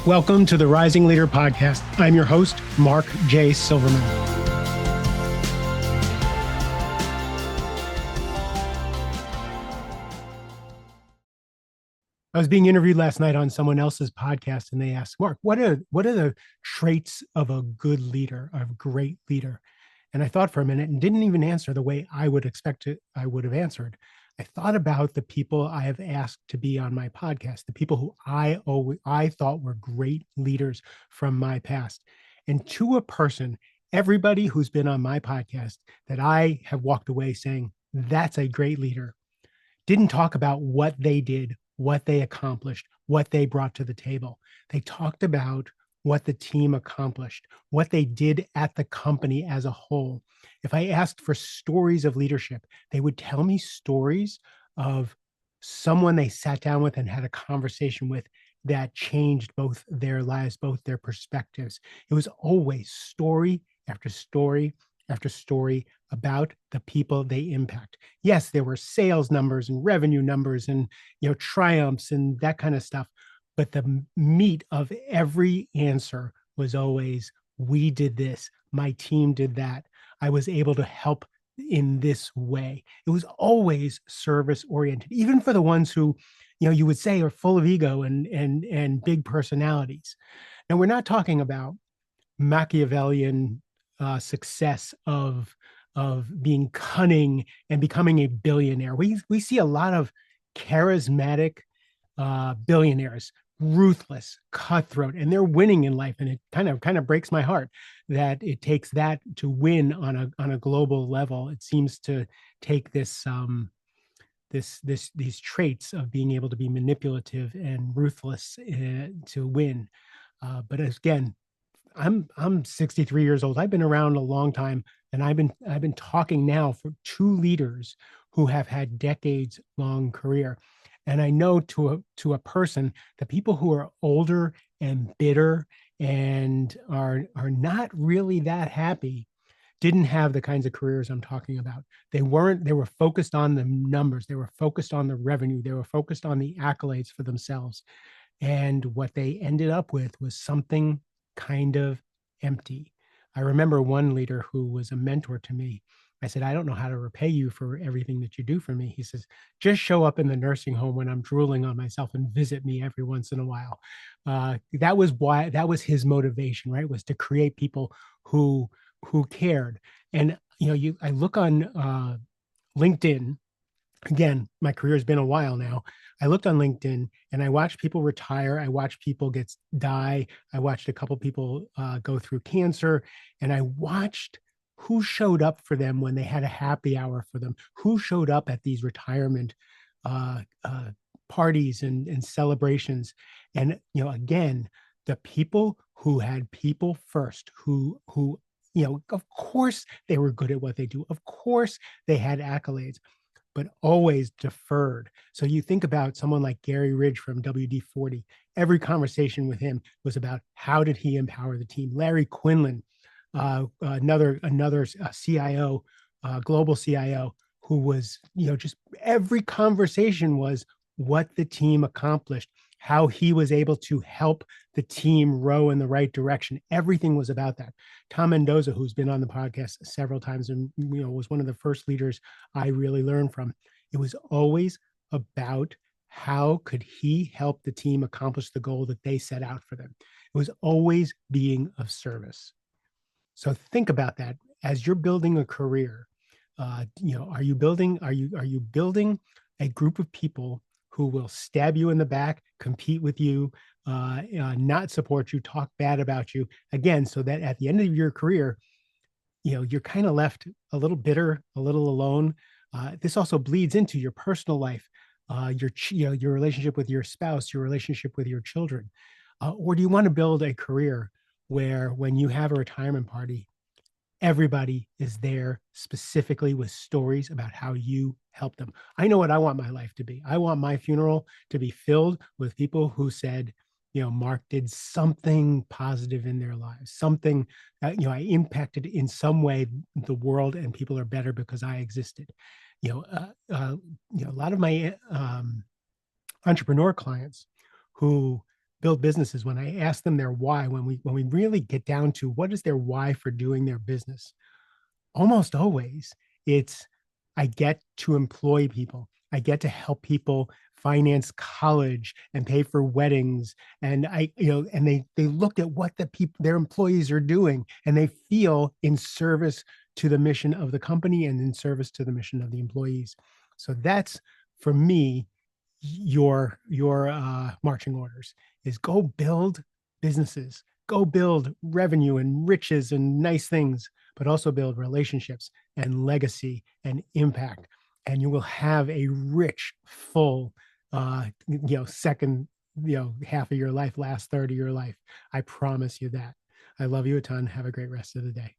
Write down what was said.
Welcome to the Rising Leader Podcast. I'm your host, Mark J. Silverman. I was being interviewed last night on someone else's podcast, and they asked, Mark, what are the traits of a good leader, of a great leader? And I thought for a minute and didn't even answer the way I would expect it. I would have answered. I thought about the people I have asked to be on my podcast, the people who I thought were great leaders from my past. And to a person, everybody who's been on my podcast that I have walked away saying, that's a great leader, didn't talk about what they did, what they accomplished, what they brought to the table. They talked about what the team accomplished, what they did at the company as a whole. If I asked for stories of leadership, they would tell me stories of someone they sat down with and had a conversation with that changed both their lives, both their perspectives. It was always story after story after story about the people they impact. Yes, there were sales numbers and revenue numbers and triumphs and that kind of stuff. But the meat of every answer was always, we did this, my team did that, I was able to help in this way. It was always service oriented, even for the ones who, you would say are full of ego and big personalities. Now, we're not talking about Machiavellian success of being cunning and becoming a billionaire. We see a lot of charismatic billionaires, ruthless, cutthroat, and they're winning in life. And it kind of breaks my heart that it takes that to win on a global level. It seems to take these traits of being able to be manipulative and ruthless to win. But again, I'm 63 years old. I've been around a long time, and I've been talking now for two leaders who have had decades long career. And I know to a person, the people who are older and bitter and are not really that happy didn't have the kinds of careers I'm talking about. They were focused on the numbers. They were focused on the revenue. They were focused on the accolades for themselves. And what they ended up with was something kind of empty. I remember one leader who was a mentor to me. I said, I don't know how to repay you for everything that you do for me. He says, just show up in the nursing home when I'm drooling on myself and visit me every once in a while. That was his motivation, right? Was to create people who cared. And I look on LinkedIn. Again, my career has been a while now. I looked on LinkedIn and I watched people retire. I watched people die. I watched a couple people go through cancer, and I watched who showed up for them when they had a happy hour for them, who showed up at these retirement parties and celebrations. And, again, the people who had people first, who of course they were good at what they do. Of course they had accolades, but always deferred. So you think about someone like Gary Ridge from WD-40. Every conversation with him was about how did he empower the team. Larry Quinlan, another CIO, global CIO, who was, just every conversation was what the team accomplished, how he was able to help the team row in the right direction. Everything was about that. Tom Mendoza, who's been on the podcast several times and was one of the first leaders I really learned from. It was always about how could he help the team accomplish the goal that they set out for them. It was always being of service. So think about that as you're building a career. Are you building a group of people who will stab you in the back, compete with you, not support you, talk bad about you, again, so that at the end of your career, you're kind of left a little bitter, a little alone. This also bleeds into your personal life, your relationship with your spouse, your relationship with your children. Or do you want to build a career where when you have a retirement party, everybody is there specifically with stories about how you help them? I know what I want my life to be. I want my funeral to be filled with people who said, Mark did something positive in their lives, something, I impacted in some way the world, and people are better because I existed. A lot of my entrepreneur clients who build businesses, when I ask them their why, when we really get down to what is their why for doing their business, almost always it's, I get to employ people. I get to help people finance college and pay for weddings. And and they look at what the people, their employees are doing, and they feel in service to the mission of the company and in service to the mission of the employees. So that's, for me, your marching orders is go build businesses, go build revenue and riches and nice things, but also build relationships and legacy and impact. And you will have a rich, full, second, half of your life, last third of your life. I promise you that. I love you a ton. Have a great rest of the day.